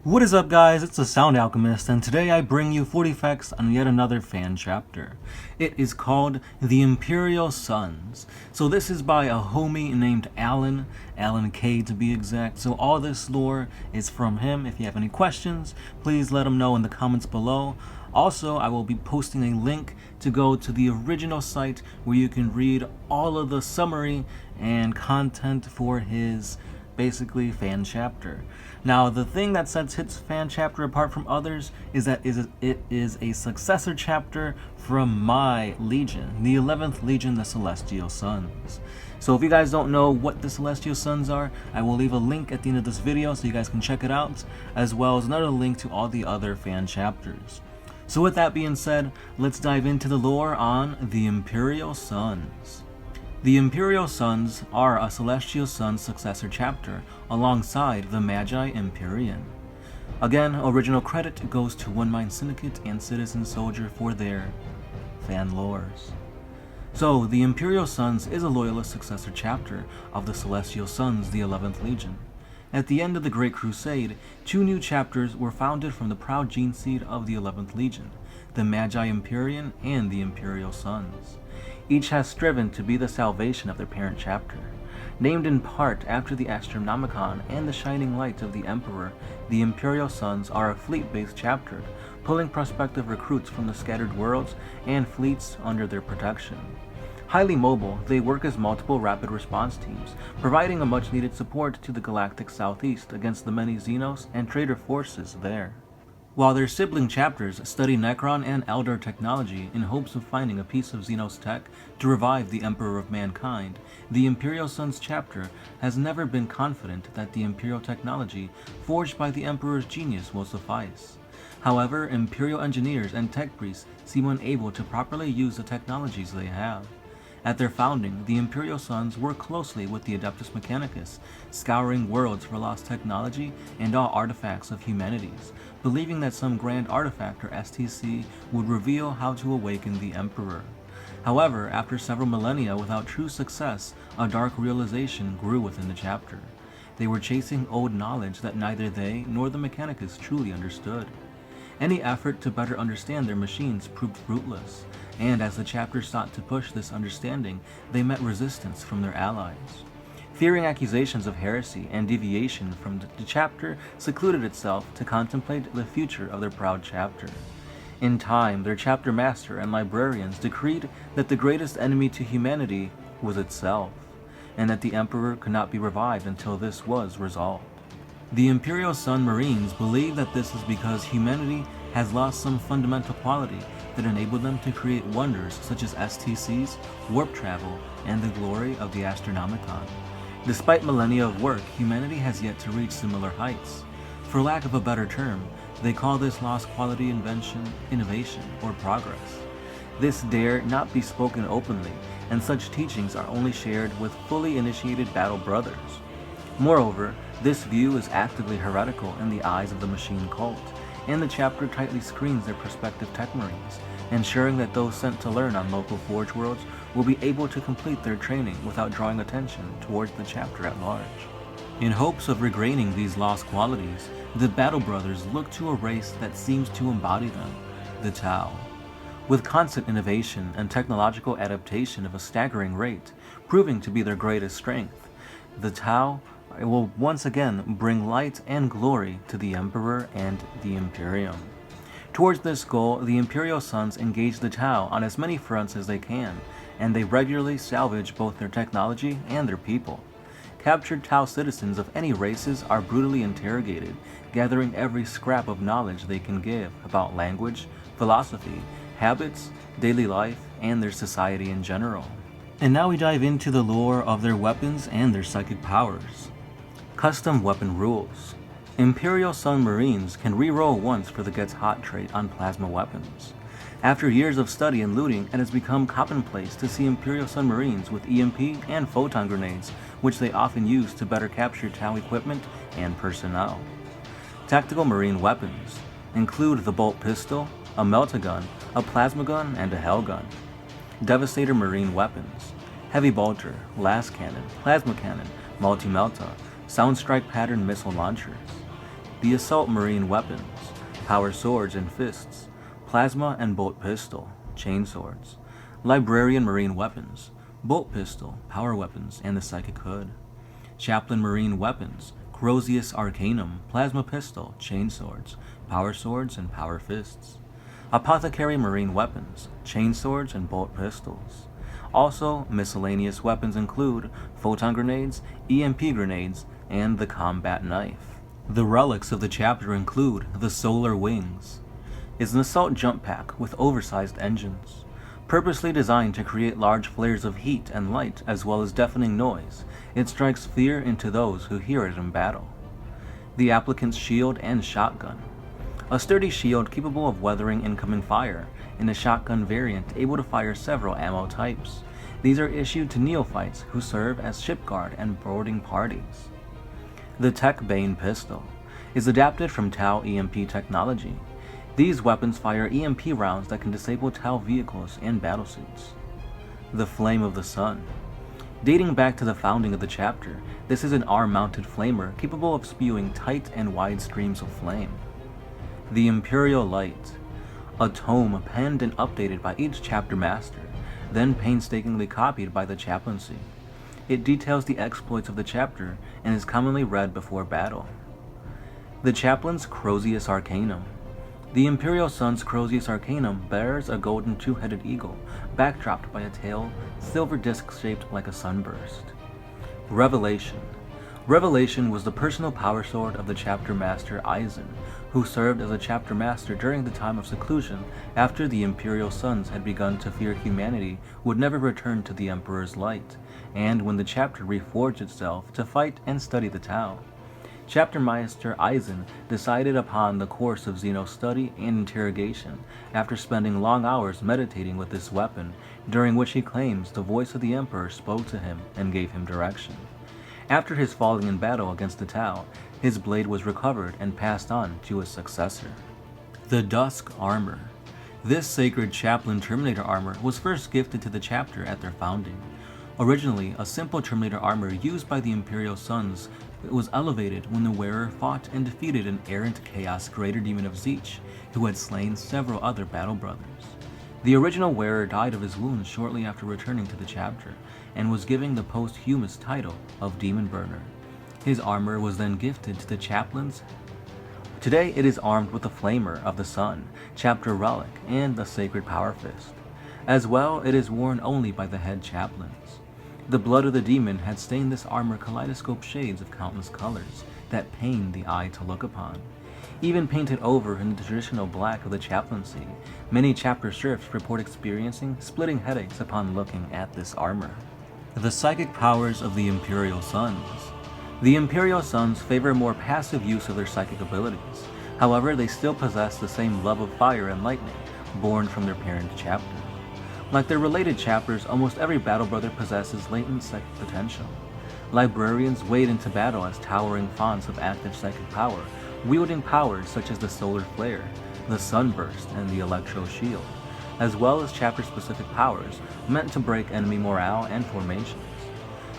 What is up, guys? It's the Sound Alchemist, and today I bring you 40 facts on yet another fan chapter. It is called The Imperial Sons. So this is by a homie named Alan K to be exact. So all this lore is from him. If you have any questions, please let him know in the comments below. Also, I will be posting a link to go to the original site where you can read all of the summary and content for his basically fan chapter. Now, the thing that sets his fan chapter apart from others is that it is a successor chapter from my Legion, the 11th Legion, the Celestial Sons. So if you guys don't know what the Celestial Sons are, I will leave a link at the end of this video so you guys can check it out, as well as another link to all the other fan chapters. So with that being said, let's dive into the lore on the Imperial Sons. The Imperial Sons are a Celestial Sons successor chapter alongside the Magi Empyrean. Again, original credit goes to One Mind Syndicate and Citizen Soldier for their fan lores. So, the Imperial Sons is a loyalist successor chapter of the Celestial Sons, the 11th Legion. At the end of the Great Crusade, two new chapters were founded from the proud gene seed of the 11th Legion, the Magi Empyrean and the Imperial Sons. Each has striven to be the salvation of their parent chapter. Named in part after the Astronomicon and the shining light of the Emperor, the Imperial Sons are a fleet-based chapter, pulling prospective recruits from the scattered worlds and fleets under their protection. Highly mobile, they work as multiple rapid response teams, providing a much-needed support to the galactic southeast against the many Xenos and traitor forces there. While their sibling chapters study Necron and Eldar technology in hopes of finding a piece of Xenos tech to revive the Emperor of Mankind, the Imperial Sons chapter has never been confident that the Imperial technology forged by the Emperor's genius will suffice. However, Imperial engineers and tech priests seem unable to properly use the technologies they have. At their founding, the Imperial Sons worked closely with the Adeptus Mechanicus, scouring worlds for lost technology and all artifacts of humanities, believing that some grand artifact or STC would reveal how to awaken the Emperor. However, after several millennia without true success, a dark realization grew within the chapter. They were chasing old knowledge that neither they nor the Mechanicus truly understood. Any effort to better understand their machines proved fruitless, and as the chapter sought to push this understanding, they met resistance from their allies. Fearing accusations of heresy and deviation from the chapter secluded itself to contemplate the future of their proud chapter. In time, their chapter master and librarians decreed that the greatest enemy to humanity was itself, and that the Emperor could not be revived until this was resolved. The Imperial Sun Marines believe that this is because humanity has lost some fundamental quality that enabled them to create wonders such as STCs, warp travel, and the glory of the Astronomicon. Despite millennia of work, humanity has yet to reach similar heights. For lack of a better term, they call this lost quality invention, innovation, or progress. This dare not be spoken openly, and such teachings are only shared with fully initiated battle brothers. Moreover, this view is actively heretical in the eyes of the machine cult, and the chapter tightly screens their prospective tech marines, ensuring that those sent to learn on local forge worlds will be able to complete their training without drawing attention towards the chapter at large. In hopes of regaining these lost qualities, the Battle Brothers look to a race that seems to embody them, the Tau. With constant innovation and technological adaptation of a staggering rate, proving to be their greatest strength, the Tau will once again bring light and glory to the Emperor and the Imperium. Towards this goal, the Imperial Sons engage the Tau on as many fronts as they can, and they regularly salvage both their technology and their people. Captured Tau citizens of any races are brutally interrogated, gathering every scrap of knowledge they can give about language, philosophy, habits, daily life, and their society in general. And now we dive into the lore of their weapons and their psychic powers. Custom weapon rules. Imperial Sun Marines can re-roll once for the Gets Hot trait on plasma weapons. After years of study and looting, it has become commonplace to see Imperial Sun Marines with EMP and photon grenades, which they often use to better capture Tau equipment and personnel. Tactical Marine weapons include the bolt pistol, a meltagun, a plasma gun, and a hell gun. Devastator Marine weapons: heavy bolter, las cannon, plasma cannon, multi-melta, sound strike pattern missile launchers. the Assault Marine weapons, Power Swords and Fists, Plasma and Bolt Pistol, Chainswords, Librarian Marine weapons, Bolt Pistol, Power Weapons, and the Psychic Hood, Chaplain Marine weapons, Corrosius Arcanum, Plasma Pistol, Chainswords, Power Swords, and Power Fists, Apothecary Marine weapons, Chainswords and Bolt Pistols. Also, miscellaneous weapons include Photon Grenades, EMP Grenades, and the Combat Knife. The relics of the chapter include the Solar Wings. It's an assault jump pack with oversized engines. Purposely designed to create large flares of heat and light as well as deafening noise, it strikes fear into those who hear it in battle. The Applicants' Shield and Shotgun. A sturdy shield capable of weathering incoming fire, and a shotgun variant able to fire several ammo types. These are issued to neophytes who serve as ship guard and boarding parties. The Tech Bane Pistol is adapted from Tau EMP technology. These weapons fire EMP rounds that can disable Tau vehicles and battlesuits. The Flame of the Sun. Dating back to the founding of the chapter, this is an arm-mounted flamer capable of spewing tight and wide streams of flame. The Imperial Light. A tome penned and updated by each chapter master, then painstakingly copied by the chaplaincy. It details the exploits of the chapter and is commonly read before battle. The Chaplain's Corrosius Arcanum. The Imperial Sun's Corrosius Arcanum bears a golden two-headed eagle, backdropped by a tail, silver disc shaped like a sunburst. Revelation. Revelation was the personal power sword of the chapter master Eisen, who served as a chapter master during the time of seclusion after the Imperial Sons had begun to fear humanity would never return to the Emperor's light, and when the chapter reforged itself to fight and study the Tau. Chapter Master Eisen decided upon the course of Xeno study and interrogation after spending long hours meditating with this weapon, during which he claims the voice of the Emperor spoke to him and gave him direction. After his falling in battle against the Tau, his blade was recovered and passed on to his successor. The Dusk Armor. This sacred chaplain Terminator armor was first gifted to the chapter at their founding. Originally a simple Terminator armor used by the Imperial Sons, it was elevated when the wearer fought and defeated an errant chaos greater demon of Zeech, who had slain several other battle brothers. The original wearer died of his wounds shortly after returning to the chapter, and was given the posthumous title of Demon Burner. His armor was then gifted to the chaplains. Today it is armed with the Flamer of the Sun, chapter relic, and the Sacred Power Fist. As well, it is worn only by the head chaplains. The blood of the demon had stained this armor kaleidoscope shades of countless colors that pained the eye to look upon. Even painted over in the traditional black of the chaplaincy, many chapter serfs report experiencing splitting headaches upon looking at this armor. The psychic powers of the Imperial Sons. The Imperial Sons favor more passive use of their psychic abilities. However, they still possess the same love of fire and lightning, born from their parent chapter. Like their related chapters, almost every battle brother possesses latent psychic potential. Librarians wade into battle as towering fonts of active psychic power, wielding powers such as the Solar Flare, the Sunburst, and the Electro Shield, as well as chapter-specific powers meant to break enemy morale and formations.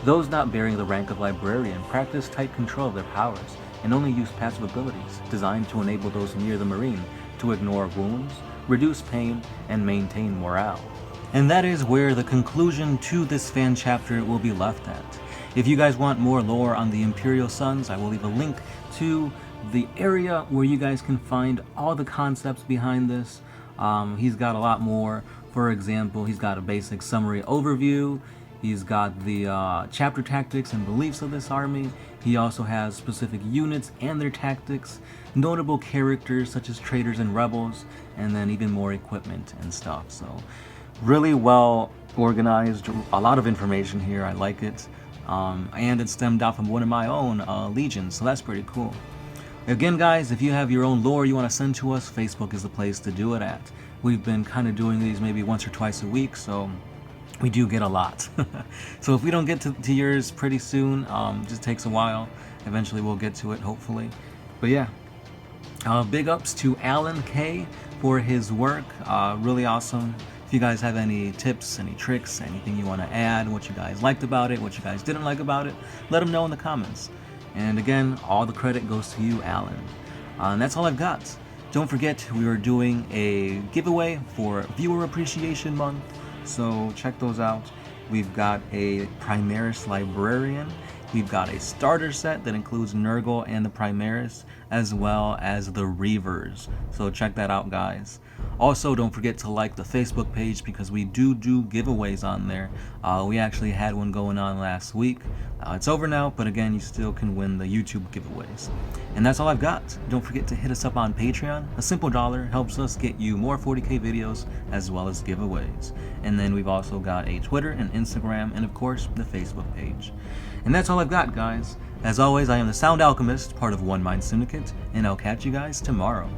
Those not bearing the rank of Librarian practice tight control of their powers and only use passive abilities designed to enable those near the Marine to ignore wounds, reduce pain, and maintain morale. And that is where the conclusion to this fan chapter will be left at. If you guys want more lore on the Imperial Sons, I will leave a link to the area where you guys can find all the concepts behind this. He's got a lot more. For example, he's got a basic summary overview. He's got the chapter tactics and beliefs of this army. He also has specific units and their tactics, notable characters such as traitors and rebels, and then even more equipment and stuff. So really well organized, a lot of information here. I like it. And it stemmed out from one of my own legions, so that's pretty cool. Again, guys, if you have your own lore you want to send to us, Facebook is the place to do it at. We've been kind of doing these maybe once or twice a week, so we do get a lot. So if we don't get to yours pretty soon, it just takes a while. Eventually we'll get to it, hopefully. But yeah, big ups to Alan K for his work. Really awesome. If you guys have any tips, any tricks, anything you want to add, what you guys liked about it, what you guys didn't like about it, let them know in the comments. And again, all the credit goes to you, Alan. And that's all I've got. Don't forget, we are doing a giveaway for Viewer Appreciation Month, so check those out. We've got a Primaris Librarian. We've got a starter set that includes Nurgle and the Primaris, as well as the Reavers. So check that out, guys. Also, don't forget to like the Facebook page because we do giveaways on there. We actually had one going on last week. It's over now, but again, you still can win the YouTube giveaways. And that's all I've got. Don't forget to hit us up on Patreon. A simple $1 helps us get you more 40K videos as well as giveaways. And then we've also got a Twitter and Instagram and of course the Facebook page. And that's all I've got, guys. As always, I am the Sound Alchemist, part of One Mind Syndicate, and I'll catch you guys tomorrow.